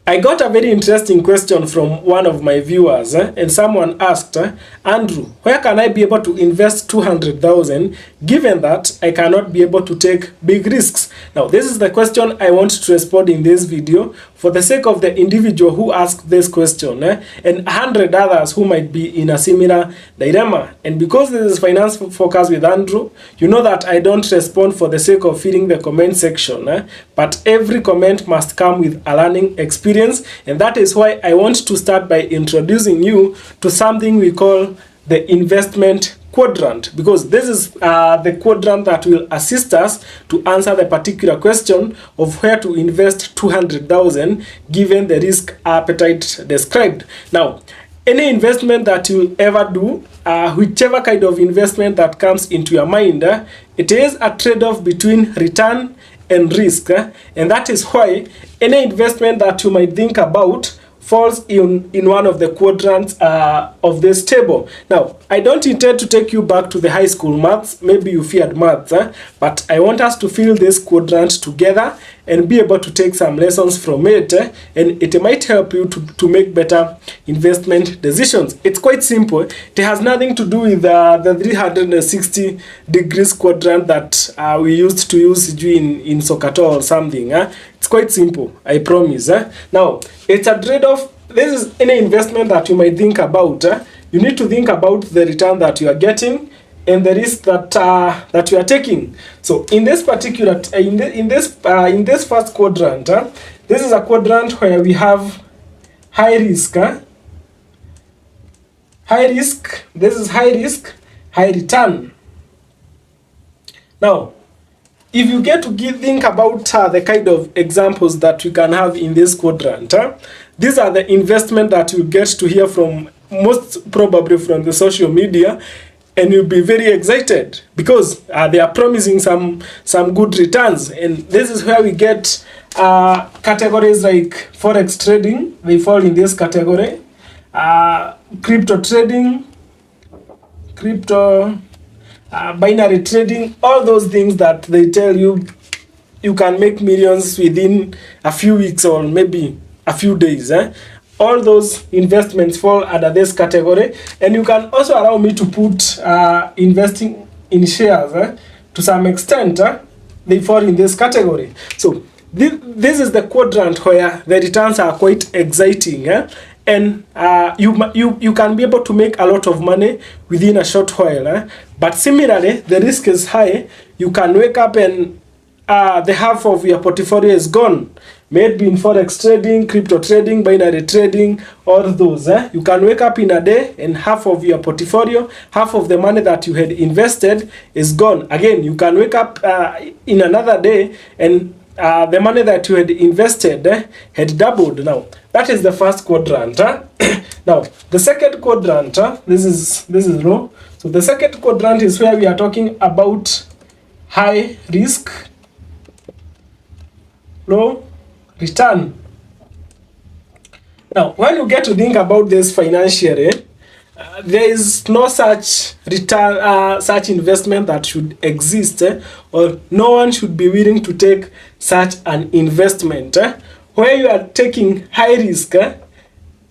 I got a very interesting question from one of my viewers, and someone asked, Andrew, where can I be able to invest 200,000 given that I cannot be able to take big risks? Now, this is the question I want to respond in this video for the sake of the individual who asked this question and 100 others who might be in a similar dilemma. And because this is Finance Focus with Andrew, you know that I don't respond for the sake of filling the comment section, but every comment must come with a learning experience. And that is why I want to start by introducing you to something we call the investment quadrant, because this is the quadrant that will assist us to answer the particular question of where to invest 200,000 given the risk appetite described. Now, any investment that you will ever do, whichever kind of investment that comes into your mind, it is a trade-off between return and risk, and that is why any investment that you might think about falls in one of the quadrants of this table. Now, I don't intend to take you back to the high school maths. Maybe you feared maths, but I want us to fill this quadrant together and be able to take some lessons from it, and it might help you to make better investment decisions. It's quite simple. It has nothing to do with the 360 degrees quadrant that we used to use in Socator or something. It's quite simple, I promise. Now, it's a trade-off. This is any investment that you might think about. You need to think about the return that you are getting and the risk that you are taking. So in this particular in this first quadrant, this is a quadrant where we have high risk. High risk. This is high risk, high return. Now, if you get to think about the kind of examples that you can have in this quadrant, these are the investment that you get to hear from, most probably from the social media, and you'll be very excited because they are promising some good returns. And this is where we get categories like forex trading. They fall in this category. Crypto trading, binary trading, all those things that they tell you you can make millions within a few weeks or maybe a few days. All those investments fall under this category, and you can also allow me to put investing in shares to some extent. They fall in this category. So this is the quadrant where the returns are quite exciting, and you can be able to make a lot of money within a short while. But similarly, the risk is high. You can wake up and the half of your portfolio is gone. Maybe in forex trading, crypto trading, binary trading, all those. You can wake up in a day and half of your portfolio, half of the money that you had invested is gone. Again, you can wake up in another day and the money that you had invested had doubled. Now, that is the first quadrant. Now, the second quadrant, this is low. So the second quadrant is where we are talking about high risk, low return. Now, when you get to think about this financially, there is no such return, such investment that should exist, or no one should be willing to take such an investment where you are taking high risk,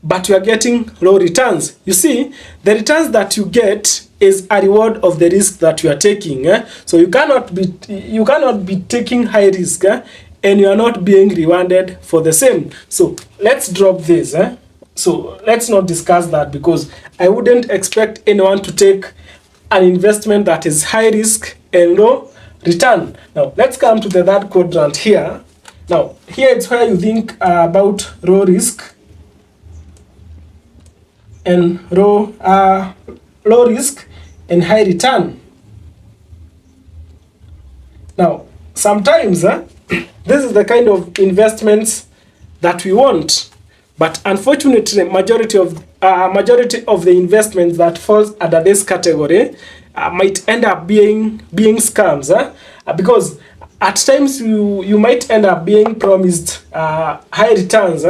but you are getting low returns. You see, the returns that you get is a reward of the risk that you are taking. So you cannot be taking high risk and you are not being rewarded for the same. So let's drop this. So let's not discuss that, because I wouldn't expect anyone to take an investment that is high risk and low return. Now let's come to the third quadrant here. Now here it's where you think about low risk and low risk and high return. Now sometimes this is the kind of investments that we want, but unfortunately majority of the investments that falls under this category might end up being scams, because at times you might end up being promised high returns,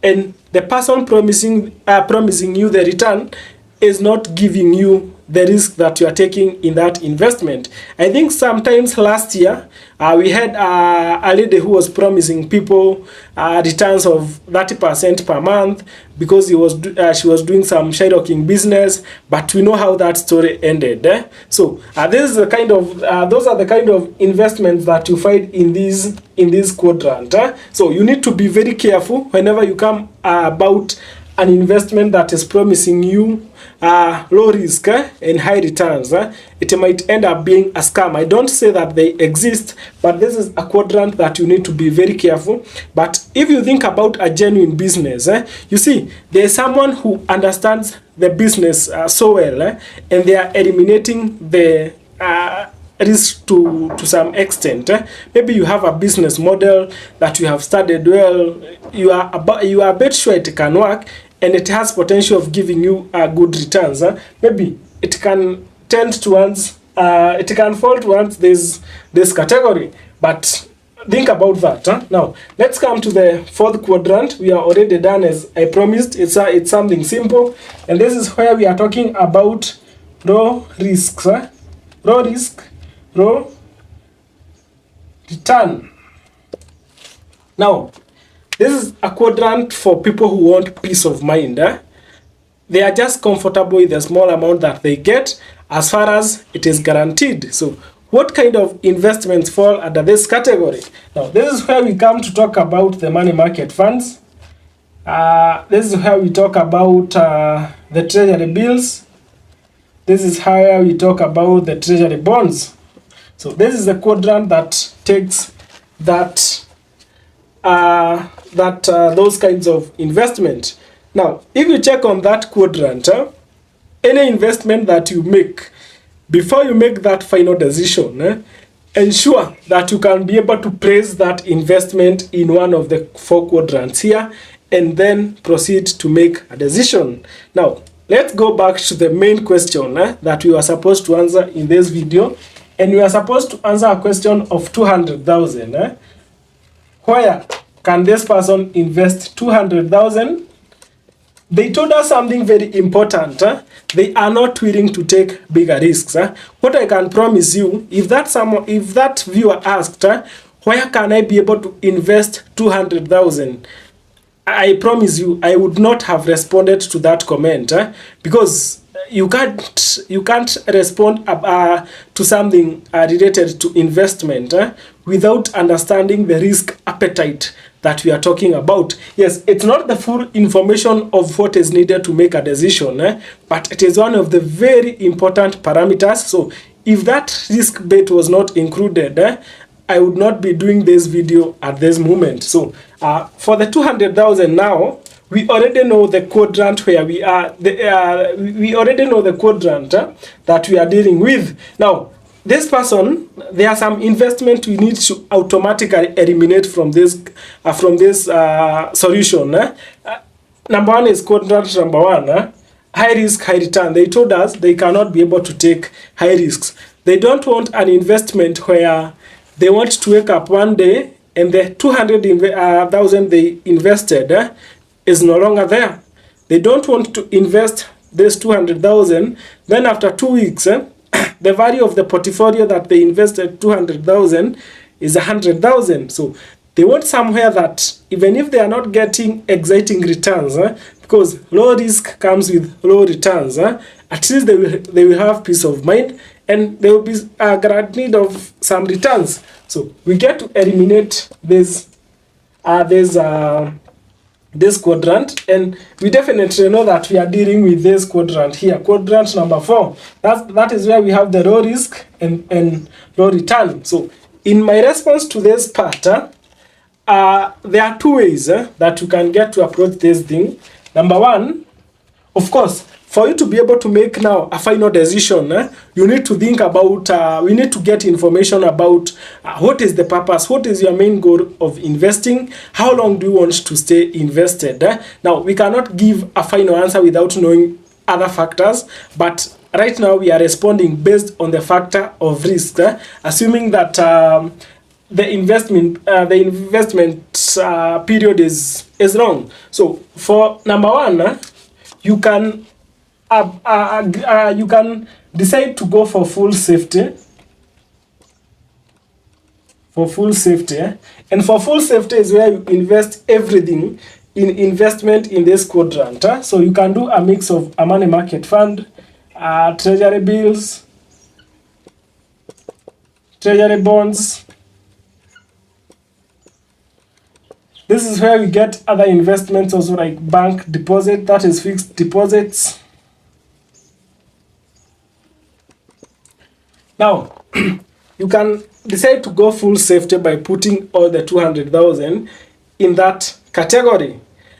and the person promising you the return is not giving you the risk that you are taking in that investment. I think sometimes last year we had a lady who was promising people returns of 30% per month because she was doing some shyrocking business, but we know how that story ended. So this is the kind of those are the kind of investments that you find in this quadrant. So you need to be very careful whenever you come about an investment that is promising you low risk and high returns. It might end up being a scam. I don't say that they exist, but this is a quadrant that you need to be very careful. But if you think about a genuine business, you see, there's someone who understands the business so well, and they are eliminating the risk to some extent. Maybe you have a business model that you have studied well, you are a bit sure it can work, and it has potential of giving you good returns. Maybe it can tend towards it can fall towards this category, but think about that. Now let's come to the fourth quadrant. We are already done, as I promised. It's something simple, and this is where we are talking about low risks, low risk, low return. Now this is a quadrant for people who want peace of mind. They are just comfortable with the small amount that they get as far as it is guaranteed. So what kind of investments fall under this category? Now this is where we come to talk about the money market funds. This is where we talk about the Treasury Bills. This is how we talk about the Treasury Bonds. So this is the quadrant that takes those kinds of investment. Now, if you check on that quadrant, any investment that you make, before you make that final decision, ensure that you can be able to place that investment in one of the four quadrants here, and then proceed to make a decision. Now, let's go back to the main question that we were supposed to answer in this video. And we are supposed to answer a question of 200,000. Where can this person invest 200,000? They told us something very important. They are not willing to take bigger risks. What I can promise you, if that viewer asked, where can I be able to invest 200,000? I promise you, I would not have responded to that comment, because you can't respond to something related to investment without understanding the risk appetite that we are talking about. Yes, it's not the full information of what is needed to make a decision, but it is one of the very important parameters. So if that risk bet was not included, I would not be doing this video at this moment. So for the 200,000 now, we already know the quadrant where we are. We already know the quadrant that we are dealing with. Now, this person, there are some investment we need to automatically eliminate from this solution. Number one is quadrant number one. High risk, high return. They told us they cannot be able to take high risks. They don't want an investment where they want to wake up one day and the 200,000 they invested is no longer there. They don't want to invest this 200,000. Then after 2 weeks, the value of the portfolio that they invested 200,000 is 100,000. So they want somewhere that even if they are not getting exciting returns, because low risk comes with low returns, at least they will have peace of mind, and they will be guaranteed of some returns. So we get to eliminate this quadrant, and we definitely know that we are dealing with this quadrant here, quadrant number 4. That is where we have the low risk and low return. So in my response to this part, there are two ways that you can get to approach this thing. Number one, of course, for you to be able to make now a final decision, you need to think about, we need to get information about what is the purpose, what is your main goal of investing, how long do you want to stay invested. Now, we cannot give a final answer without knowing other factors, but right now we are responding based on the factor of risk, assuming that the investment period is long. So for number one, you can you can decide to go for full safety. And for full safety is where you invest everything in investment in this quadrant. So you can do a mix of a money market fund, treasury bills, treasury bonds. This is where we get other investments also, like bank deposit, that is fixed deposits. Now, you can decide to go full safety by putting all the 200,000 in that category.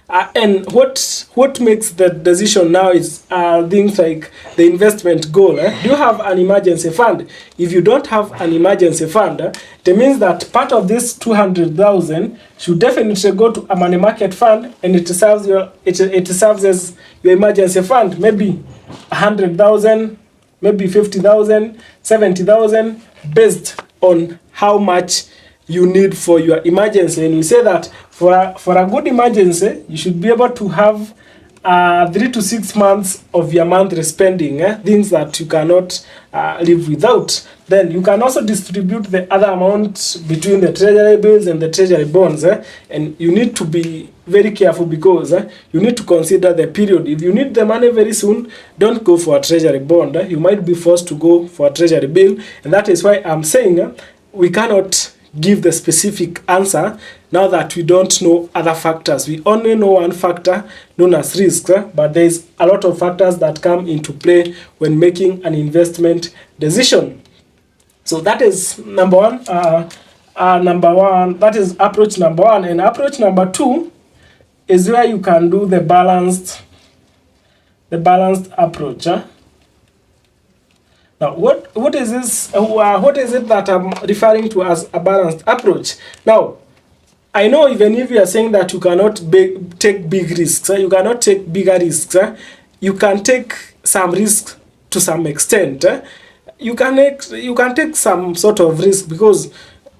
And what makes the decision now is things like the investment goal. Do you have an emergency fund? If you don't have an emergency fund, it means that part of this 200,000 should definitely go to a money market fund, and it serves as your emergency fund. Maybe 100,000, maybe 50,000, 70,000, based on how much you need for your emergency. And we say that for a good emergency, you should be able to have 3 to 6 months of your monthly spending, things that you cannot live without. Then you can also distribute the other amount between the treasury bills and the treasury bonds, and you need to be very careful, because you need to consider the period. If you need the money very soon, don't go for a treasury bond. You might be forced to go for a treasury bill, and that is why I'm saying we cannot give the specific answer now that we don't know other factors. We only know one factor known as risk, but there is a lot of factors that come into play when making an investment decision. So that is number one. That is approach number one. And approach number two is where you can do the balanced approach. Now, what is this? What is it that I'm referring to as a balanced approach? Now, I know even if you are saying that you cannot take big risks, you cannot take bigger risks, you can take some risk to some extent. You can take some sort of risk, because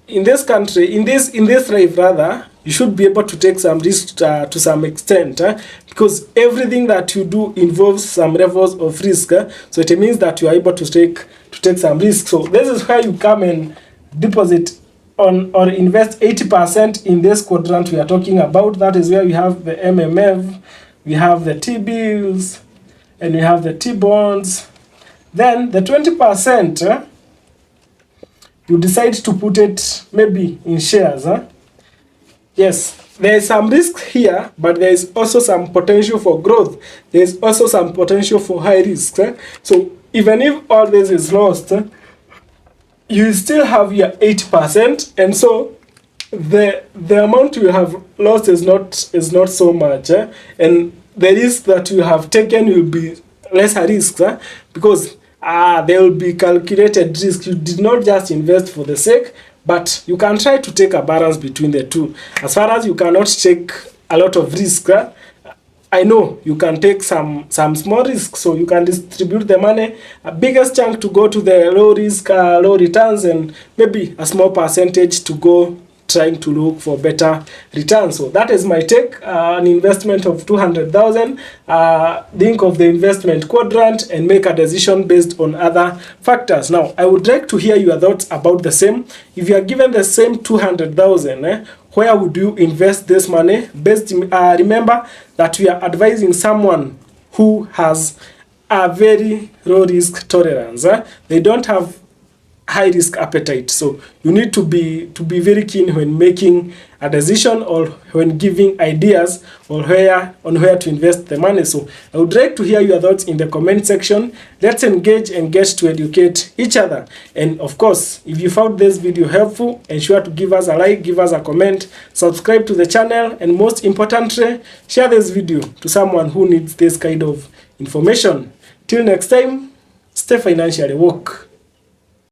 in this country, in this life rather, you should be able to take some risk to some extent, because everything that you do involves some levels of risk. So it means that you are able to take some risk. So this is where you come and deposit on or invest 80% in this quadrant we are talking about. That is where we have the MMF, we have the T-bills, and we have the T-bonds. Then the 20%, you decide to put it maybe in shares. Yes, there is some risk here, but there is also some potential for growth. There is also some potential for high risk. So even if all this is lost, you still have your 80%, and so the amount you have lost is not so much, and the risk that you have taken will be lesser risk, because there will be calculated risk. You did not just invest for the sake, but you can try to take a balance between the two. As far as you cannot take a lot of risk, I know you can take some small risk, so you can distribute the money, a biggest chunk to go to the low risk, low returns, and maybe a small percentage to go trying to look for better returns. So that is my take. An investment of 200,000. Think of the investment quadrant and make a decision based on other factors. Now, I would like to hear your thoughts about the same. If you are given the same 200,000, where would you invest this money? Remember that we are advising someone who has a very low risk tolerance. They don't have high risk appetite, so you need to be very keen when making a decision or when giving ideas on where to invest the money. So I would like to hear your thoughts in the comment section. Let's engage and get to educate each other. And of course, if you found this video helpful, ensure to give us a like, give us a comment, subscribe to the channel, and most importantly, share this video to someone who needs this kind of information. Till next time, stay financially woke.